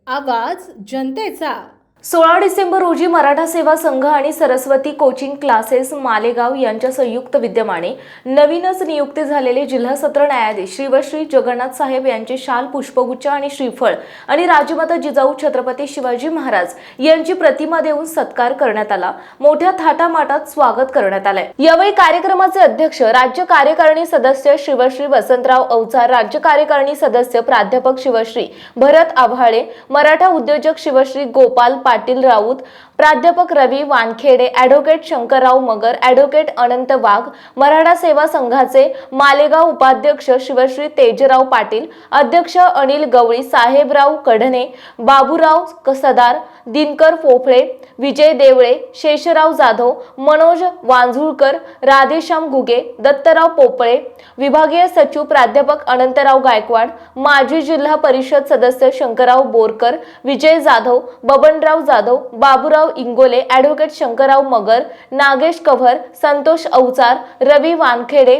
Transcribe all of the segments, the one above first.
आवाज जनतेचा। 16 डिसेंबर रोजी मराठा सेवा संघ आणि सरस्वती कोचिंग क्लासेस मालेगाव यांच्या संयुक्त विद्यमाने नवीनच नियुक्ती झालेले जिल्हा सत्र न्यायाधीश श्री व श्री जगन्नाथ साहेब यांचे शाल, पुष्पगुच्छ आणि श्रीफळ आणि राजमाता जिजाऊ छत्रपती शिवाजी महाराज यांची प्रतिमा देऊन सत्कार करण्यात आला। मोठ्या थाटामाटात स्वागत करण्यात आले। यावेळी कार्यक्रमाचे अध्यक्ष राज्य कार्यकारिणी सदस्य श्री व श्री वसंतराव अवचार, राज्य कार्यकारिणी सदस्य प्राध्यापक शिवश्री भरत आव्हाळे, मराठा उद्योजक शिवश्री गोपाल पाटील राऊत, प्राध्यापक रवी वानखेडे, ॲडव्होकेट शंकरराव मगर, ॲडव्होकेट अनंत वाघ, मराठा सेवा संघाचे मालेगाव उपाध्यक्ष शिवश्री तेजराव पाटील, अध्यक्ष अनिल गवळी, साहेबराव कढणे, बाबूराव कसदार, दिनकर फोफळे, विजय देवळे, शेषराव जाधव, मनोज वांजुळकर, राधेश्याम घुगे, दत्तराव पोपळे, विभागीय सचिव प्राध्यापक अनंतराव गायकवाड, माजी जिल्हा परिषद सदस्य शंकरराव बोरकर, विजय जाधव, बबनराव जाधव, बाबूराव इंगोले, ॲडव्होकेट शंकरराव मगर, नागेश कव्हर, संतोष अवचार, रवी वानखेडे,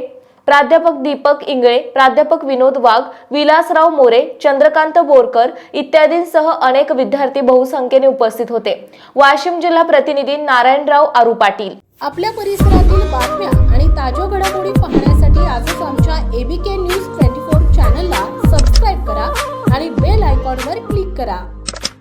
प्राध्यापक दीपक इंगळे, प्राध्यापक विनोद वाघ, विलासराव मोरे, चंद्रकांत बोरकर इत्यादींसह अनेक विद्यार्थी बहुसंख्येने उपस्थित होते। वाशिम जिल्हा प्रतिनिधी नारायणराव आरू पाटील। आपल्या परिसरातील बातम्या आणि ताज्या घडामोडी पाहण्यासाठी आजच आमच्या ABK न्यूज 24 चॅनलला सबस्क्राइब करा आणि बेल आयकॉनवर क्लिक करा।